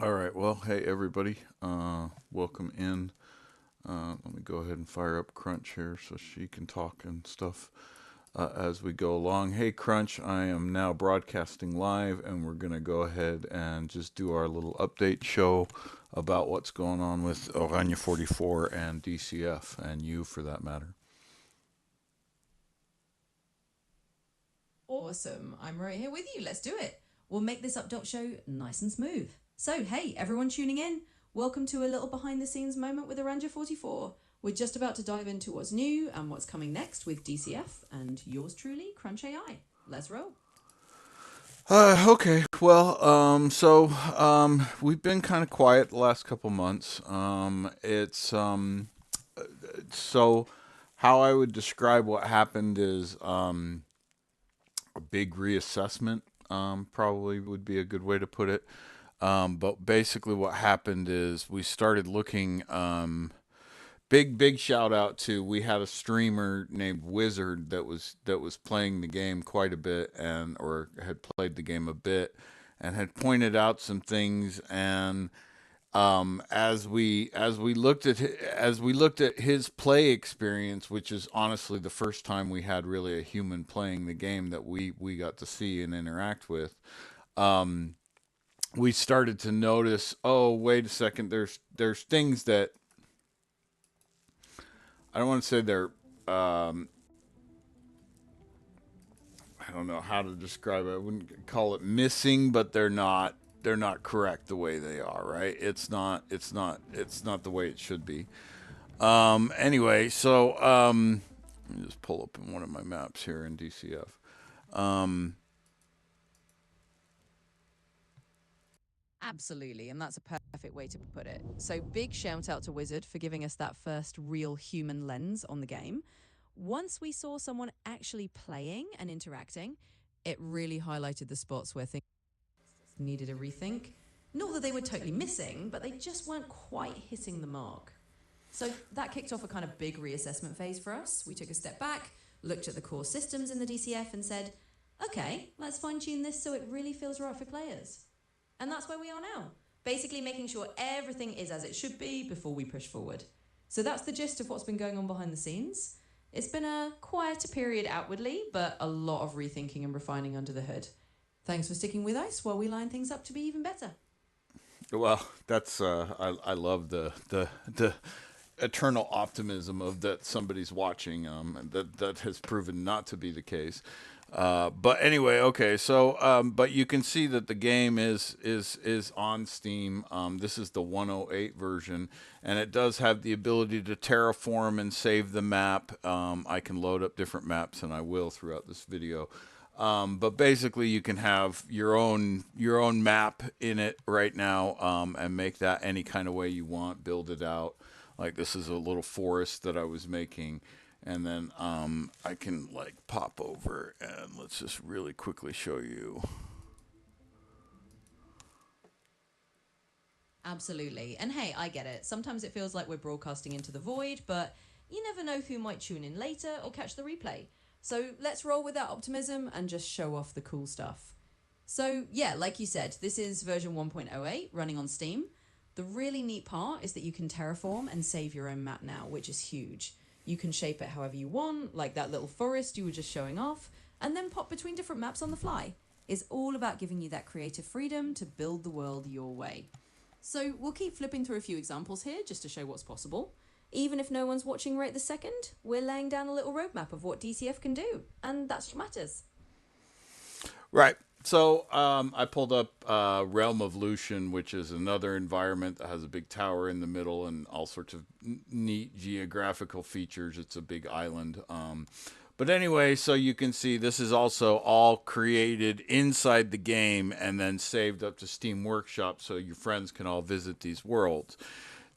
All right. Well, hey everybody. Welcome in. Let me go ahead and fire up Crunch here so she can talk and stuff as we go along. Hey Crunch, I am now broadcasting live, and we're gonna go ahead and just do our little update show about what's going on with Oranje 44 and DCF, and you for that matter. Awesome. I'm right here with you. Let's do it. We'll make this update show nice and smooth. So, hey, everyone tuning in, welcome to a little behind the scenes moment with Aranja 44. We're just about to dive into what's new and what's coming next with DCF and yours truly, Crunch AI. Let's roll. Okay. Well, we've been kind of quiet the last couple months. So how I would describe what happened is a big reassessment. Probably would be a good way to put it. But basically, what happened is we started looking. Big shout out to, we had a streamer named Wizard that was playing the game quite a bit, and or had played the game a bit, and had pointed out some things. And as we looked at his play experience, which is honestly the first time we had really a human playing the game that we got to see and interact with. Um, we started to notice, oh wait a second, there's things that I don't want to say they're I don't know how to describe it. I wouldn't call it missing, but they're not correct the way they are, right? It's not the way it should be. Anyway, let me just pull up in one of my maps here in DCF. Um, Absolutely, and that's a perfect way to put it. So, big shout out to Wizard for giving us that first real human lens on the game. Once we saw someone actually playing and interacting, it really highlighted the spots where things needed a rethink. Not that they were totally missing, but they just weren't quite hitting the mark. So that kicked off a kind of big reassessment phase for us. We took a step back, looked at the core systems in the DCF, and said, okay, let's fine tune this so it really feels right for players. And that's where we are now, basically making sure everything is as it should be before we push forward. So that's the gist of what's been going on behind the scenes. It's been a quieter period outwardly, but a lot of rethinking and refining under the hood. Thanks for sticking with us while we line things up to be even better. well, that's I love the eternal optimism of that somebody's watching. That has proven not to be the case. But anyway, okay. But you can see that the game is on Steam. This is the 108 version, and it does have the ability to terraform and save the map. I can load up different maps, and I will throughout this video. But basically, you can have your own map in it right now, and make that any kind of way you want. Build it out. Like, this is a little forest that I was making, and then I can like pop over, and let's just really quickly show you. Absolutely. And hey, I get it. Sometimes it feels like we're broadcasting into the void, but you never know who might tune in later or catch the replay. So let's roll with that optimism and just show off the cool stuff. So, yeah, like you said, this is version 1.08 running on Steam. The really neat part is that you can terraform and save your own map now, which is huge. You can shape it however you want, like that little forest you were just showing off, and then pop between different maps on the fly. It's all about giving you that creative freedom to build the world your way. So we'll keep flipping through a few examples here just to show what's possible. Even if no one's watching right this second, we're laying down a little roadmap of what DCF can do, and that's what matters. Right. So I pulled up Realm of Lucian, which is another environment that has a big tower in the middle and all sorts of neat geographical features. It's a big island. But anyway, so you can see this is also all created inside the game and then saved up to Steam Workshop, so your friends can all visit these worlds.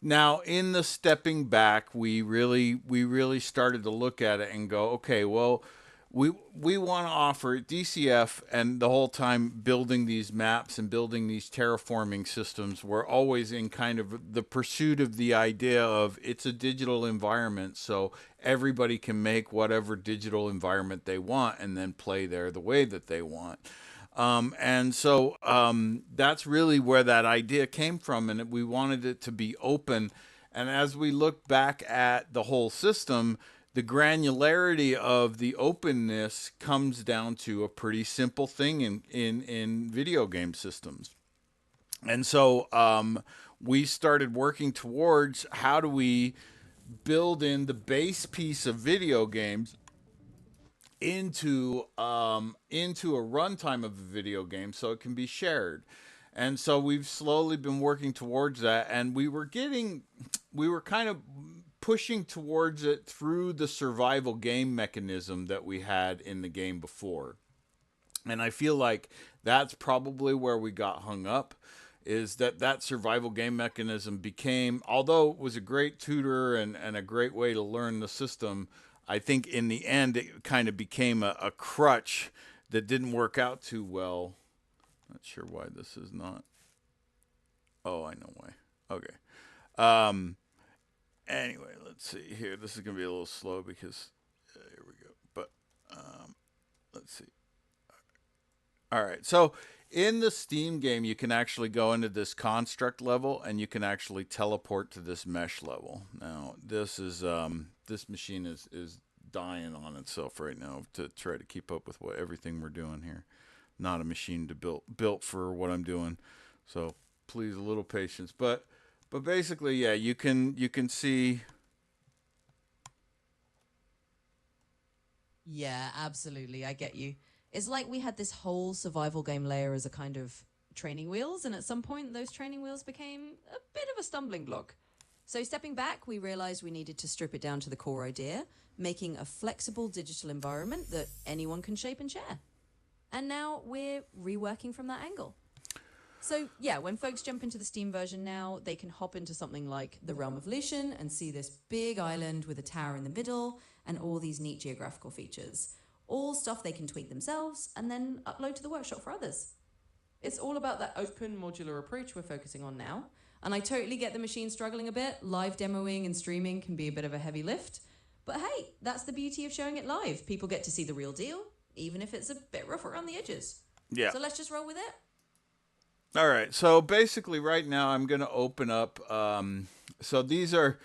Now, in the stepping back, we really started to look at it and go, okay, well, we want to offer DCF, and the whole time building these maps and building these terraforming systems, we're always in kind of the pursuit of the idea of it's a digital environment, so everybody can make whatever digital environment they want and then play there the way that they want. And so that's really where that idea came from, and we wanted it to be open. And as we look back at the whole system, the granularity of the openness comes down to a pretty simple thing in video game systems. And so we started working towards how do we build in the base piece of video games into a runtime of a video game so it can be shared. And so we've slowly been working towards that, and we were kind of pushing towards it through the survival game mechanism that we had in the game before. And I feel like that's probably where we got hung up, is that that survival game mechanism became, although it was a great tutor and a great way to learn the system, I think in the end it kind of became a crutch that didn't work out too well. Not sure why this is not. Oh, I know why. Okay. Um. Anyway, let's see here. This is gonna be a little slow because here we go. But let's see. All right. So in the Steam game, you can actually go into this construct level and you can actually teleport to this mesh level. Now, this machine is dying on itself right now to try to keep up with what everything we're doing here. Not a machine to built for what I'm doing. So please a little patience. But basically, yeah, you can see. Yeah, absolutely. I get you. It's like we had this whole survival game layer as a kind of training wheels, and at some point, those training wheels became a bit of a stumbling block. So, stepping back, we realized we needed to strip it down to the core idea, making a flexible digital environment that anyone can shape and share. And now we're reworking from that angle. So, yeah, when folks jump into the Steam version now, they can hop into something like the Realm of Lucian and see this big island with a tower in the middle and all these neat geographical features. All stuff they can tweak themselves and then upload to the workshop for others. It's all about that open modular approach we're focusing on now. And I totally get the machine struggling a bit. Live demoing and streaming can be a bit of a heavy lift. But hey, that's the beauty of showing it live. People get to see the real deal, even if it's a bit rough around the edges. Yeah. So let's just roll with it. All right. So basically, right now, I'm going to open up. So these are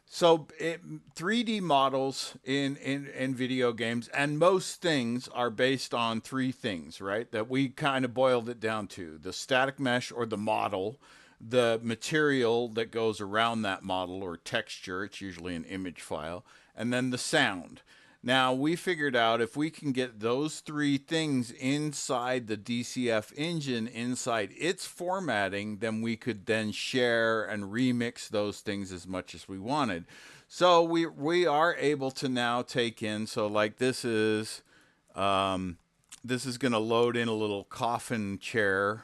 3D models in video games, and most things are based on three things, right? That we kind of boiled it down to: the static mesh or the model, the material that goes around that model or texture. It's usually an image file, and then the sound. Now, we figured out if we can get those three things inside the DCF engine, inside its formatting, then we could then share and remix those things as much as we wanted. So we are able to now take in, so like this is going to load in a little coffin chair,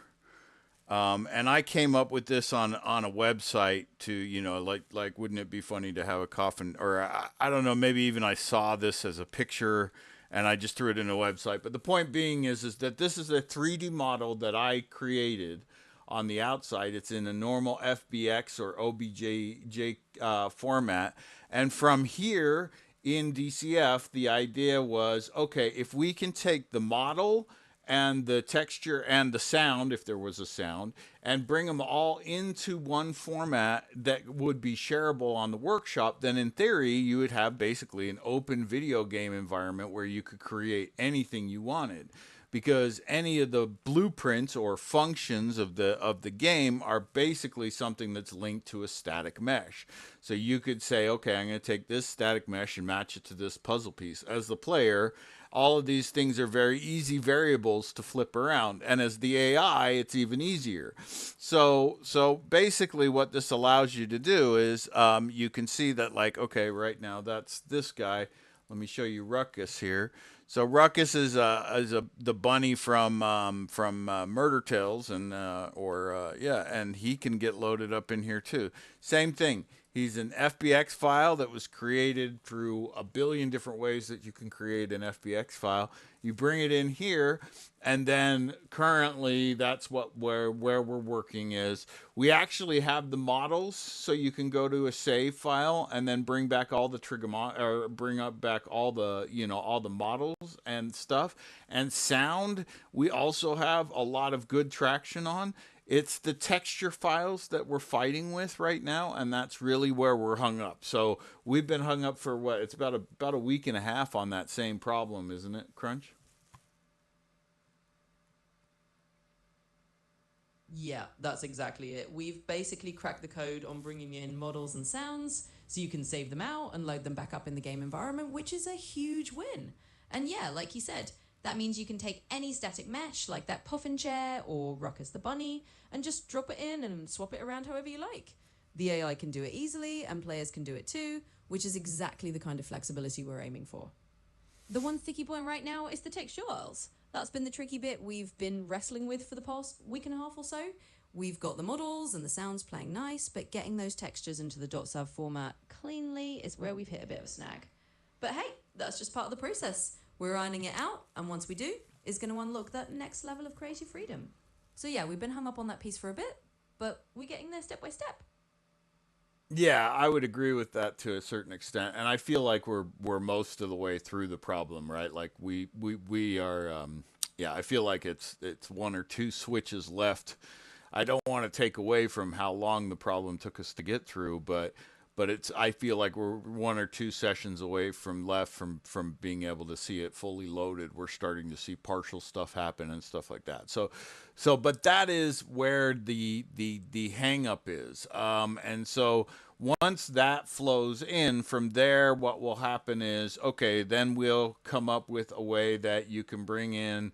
and I came up with this on a website to, like wouldn't it be funny to have a coffin, or I don't know, maybe even I saw this as a picture and I just threw it in a website. But the point being is that this is a 3D model that I created on the outside. It's in a normal FBX or OBJ format, and from here in DCF, the idea was, okay, if we can take the model and the texture and the sound, if there was a sound, and bring them all into one format that would be shareable on the workshop, then in theory, you would have basically an open video game environment where you could create anything you wanted. Because any of the blueprints or functions of the game are basically something that's linked to a static mesh. So you could say, okay, I'm going to take this static mesh and match it to this puzzle piece. As the player, all of these things are very easy variables to flip around, and as the AI, it's even easier. So basically, what this allows you to do is you can see that, like, okay, right now that's this guy. Let me show you Ruckus here. So Ruckus is the bunny from Murder Tales, and yeah, and he can get loaded up in here too. Same thing. He's an FBX file that was created through a billion different ways that you can create an FBX file. You bring it in here, and then currently that's what where we're working is we actually have the models, so you can go to a save file and then bring back all the or bring up back all the all the models and stuff. And sound, we also have a lot of good traction on. It's the texture files that we're fighting with right now, and that's really where we're hung up. So we've been hung up for what, it's about a week and a half on that same problem, isn't it, Crunch? Yeah, that's exactly it. We've basically cracked the code on bringing in models and sounds so you can save them out and load them back up in the game environment, which is a huge win. And yeah, like you said, that means you can take any static mesh like that puffin chair or Ruckus the bunny and just drop it in and swap it around however you like. The AI can do it easily and players can do it too, which is exactly the kind of flexibility we're aiming for. The one sticky point right now is the textuals. That's been the tricky bit we've been wrestling with for the past week and a half or so. We've got the models and the sounds playing nice, but getting those textures into the .sav format cleanly is where we've hit a bit of a snag. But hey, that's just part of the process. We're ironing it out, and once we do, it's going to unlock that next level of creative freedom. So yeah, we've been hung up on that piece for a bit, but we're getting there step by step. Yeah, I would agree with that to a certain extent, and I feel like we're most of the way through the problem, right? Like we are. Yeah, I feel like it's one or two switches left. I don't want to take away from how long the problem took us to get through, but it's, I feel like we're one or two sessions away from left from being able to see it fully loaded. We're starting to see partial stuff happen and stuff like that. But that is where the hang up is. And so once that flows in from there, what will happen is, okay, then we'll come up with a way that you can bring in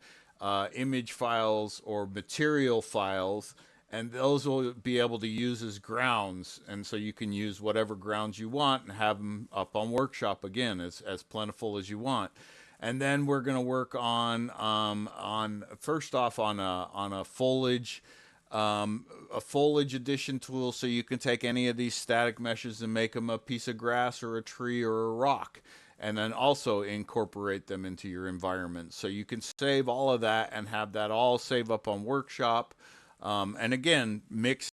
image files or material files, and those will be able to use as grounds. And so you can use whatever grounds you want and have them up on Workshop again, as plentiful as you want. And then we're going to work on first off on a foliage addition tool, so you can take any of these static meshes and make them a piece of grass or a tree or a rock, and then also incorporate them into your environment. So you can save all of that and have that all save up on Workshop. And again, mix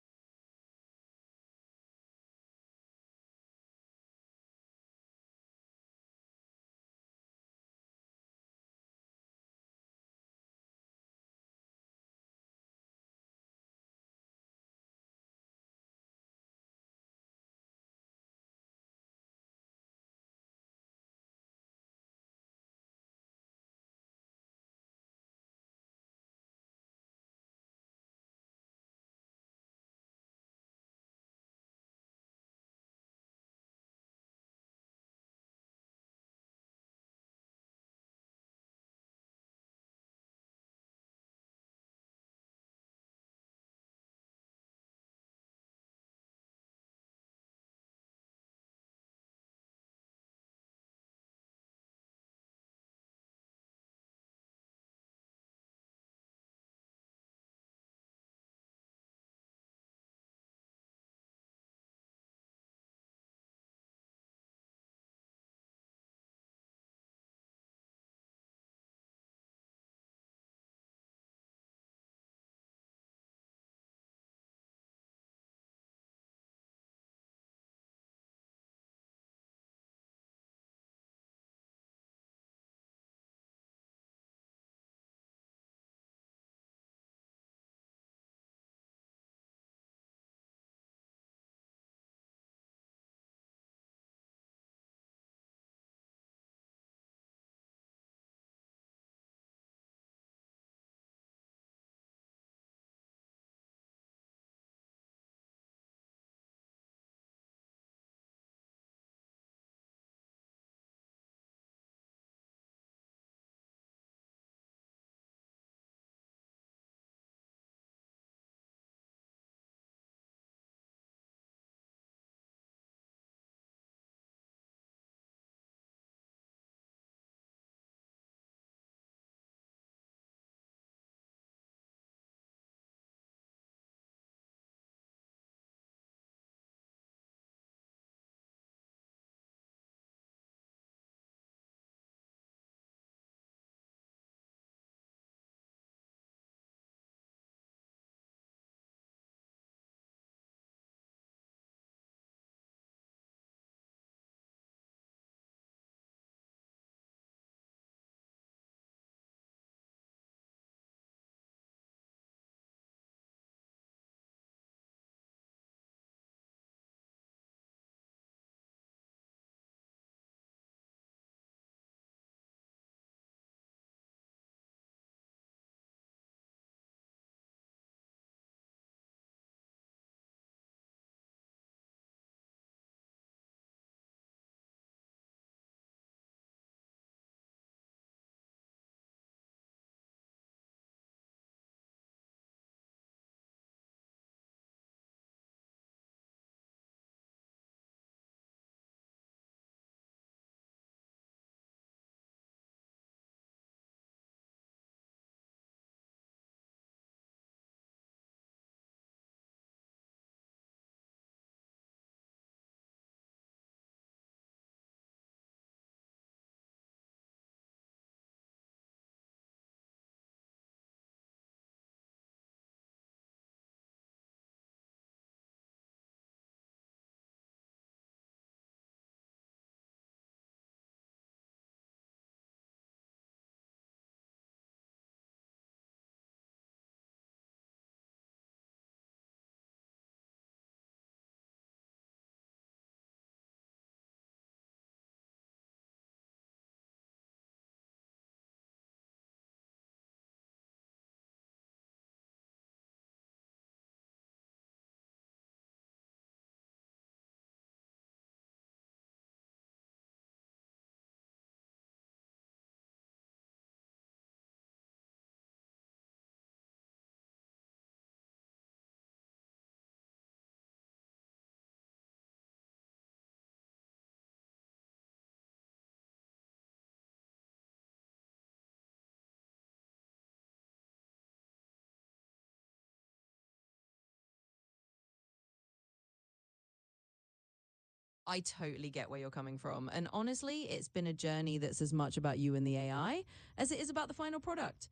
I totally get where you're coming from. And honestly, it's been a journey that's as much about you and the AI as it is about the final product.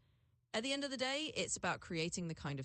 At the end of the day, it's about creating the kind of